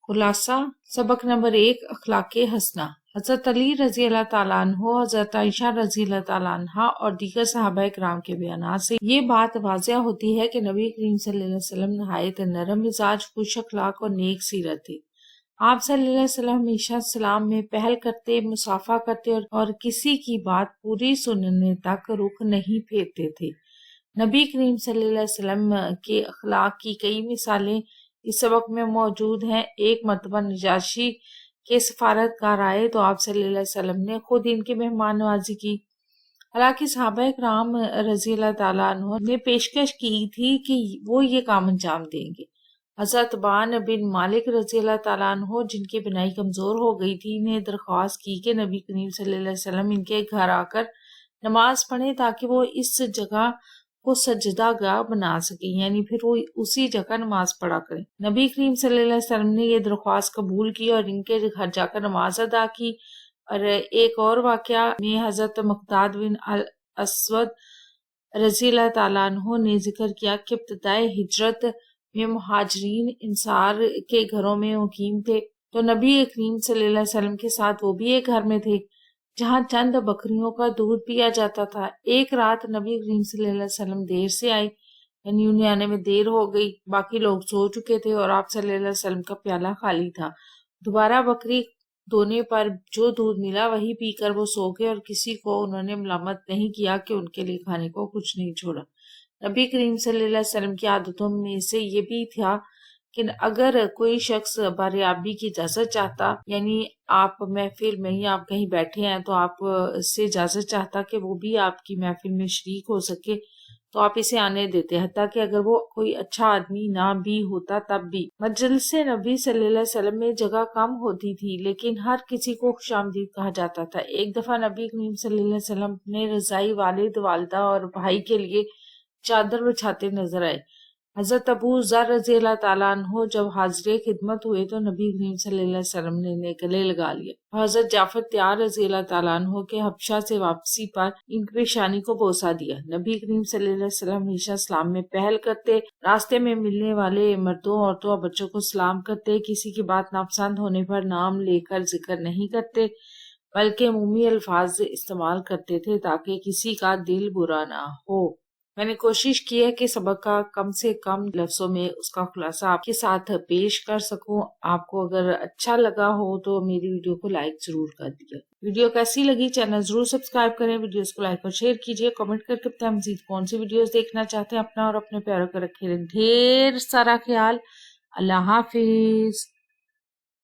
خلاصہ سبق نمبر 1 اخلاق حسنہ۔ حضرت علی رضی اللہ تعالیٰ عنہ، حضرت عائشہ رضی اللہ تعالیٰ عنہ اور دیگر صحابہ کرام کے بیانات سے یہ بات واضح ہوتی ہے کہ نبی کریم صلی اللہ علیہ وسلم نہایت نرم مزاج، خوش اخلاق اور نیک سیرت تھے۔ آپ صلی اللہ علیہ وسلم ہمیشہ سلام میں پہل کرتے، مصافحہ کرتے اور کسی کی بات پوری سننے تک رخ نہیں پھیرتے تھے۔ نبی کریم صلی اللہ علیہ وسلم کے اخلاق کی کئی مثالیں اس سبق میں موجود ہیں۔ ایک مرتبہ نجاشی کے سفارتکار آئے تو آپ صلی اللہ علیہ وسلم نے خود ان کی مہمان نوازی کی۔ حالانکہ صحابہ کرام رضی اللہ تعالیٰ عنہ نے پیشکش کی تھی کہ وہ یہ کام انجام دیں گے۔ حضرت بان بن مالک رضی اللہ تعالیٰ عنہ، جن کی بینائی کمزور ہو گئی تھی، نے درخواست کی کہ نبی کریم صلی اللہ علیہ وسلم ان کے گھر آ کر نماز پڑھیں تاکہ وہ اس جگہ کو سجدہ گاہ بنا سکیں، یعنی پھر وہ اسی جگہ نماز پڑھا کریں۔ نبی کریم صلی اللہ علیہ وسلم نے یہ درخواست قبول کی اور ان کے گھر جا کر نماز ادا کی۔ اور ایک اور واقعہ میں حضرت مقداد بن الاسود رضی اللہ تعالیٰ عنہ نے ذکر کیا کہ ابتدائے ہجرت میں مہاجرین انصار کے گھروں میں مقیم تھے، تو نبی کریم صلی اللہ علیہ وسلم کے ساتھ وہ بھی ایک گھر میں تھے جہاں چند بکریوں کا دودھ پیا جاتا تھا۔ ایک رات نبی کریم صلی اللہ علیہ وسلم دیر سے آئے، یعنی انہیں آنے میں دیر ہو گئی، باقی لوگ سو چکے تھے اور آپ صلی اللہ علیہ وسلم کا پیالہ خالی تھا۔ دوبارہ بکری دونے پر جو دودھ ملا وہی پی کر وہ سو گئے اور کسی کو انہوں نے ملامت نہیں کیا کہ ان کے لیے کھانے کو کچھ نہیں چھوڑا۔ نبی کریم صلی اللہ علیہ وسلم کی عادتوں میں سے یہ بھی تھا کہ اگر کوئی شخص باریابی کی اجازت چاہتا، یعنی آپ محفل میں یا آپ کہیں بیٹھے ہیں تو آپ سے اجازت چاہتا کہ وہ بھی آپ کی محفل میں شریک ہو سکے تو آپ اسے آنے دیتے، حتیٰ کہ اگر وہ کوئی اچھا آدمی نہ بھی ہوتا تب بھی۔ مجلس نبی صلی اللہ علیہ وسلم میں جگہ کم ہوتی تھی لیکن ہر کسی کو خوش آمدید کہا جاتا تھا۔ ایک دفعہ نبی کریم صلی اللہ علیہ وسلم اپنے رضائی والد، والدہ اور بھائی کے لیے چادر بچھاتے نظر آئے۔ حضرت ابو ذر رضی اللہ تعالیٰ عنہ جب حاضر خدمت ہوئے تو نبی کریم صلی اللہ علیہ وسلم نے انہیں گلے لگا لیا۔ حضرت جعفر تیار رضی اللہ تعالیٰ عنہ کے حبشہ سے واپسی پر ان کی پیشانی کو بوسہ دیا۔ نبی کریم صلی اللہ علیہ وسلم ہمیشہ سلام میں پہل کرتے، راستے میں ملنے والے مردوں، عورتوں اور بچوں کو سلام کرتے، کسی کی بات ناپسند ہونے پر نام لے کر ذکر نہیں کرتے بلکہ عمومی الفاظ استعمال کرتے تھے تاکہ کسی کا دل برا نہ ہو۔ میں نے کوشش کی ہے کہ سبق کا کم سے کم لفظوں میں اس کا خلاصہ آپ کے ساتھ پیش کر سکوں۔ آپ کو اگر اچھا لگا ہو تو میری ویڈیو کو لائک ضرور کر دیجیے۔ ویڈیو کیسی لگی چینل ضرور سبسکرائب کریں، ویڈیوز کو لائک اور شیئر کیجیے، کمنٹ کر کے بتائیں مزید کون سی ویڈیوز دیکھنا چاہتے ہیں۔ اپنا اور اپنے پیاروں کا رکھے ڈھیر سارا خیال۔ اللہ حافظ۔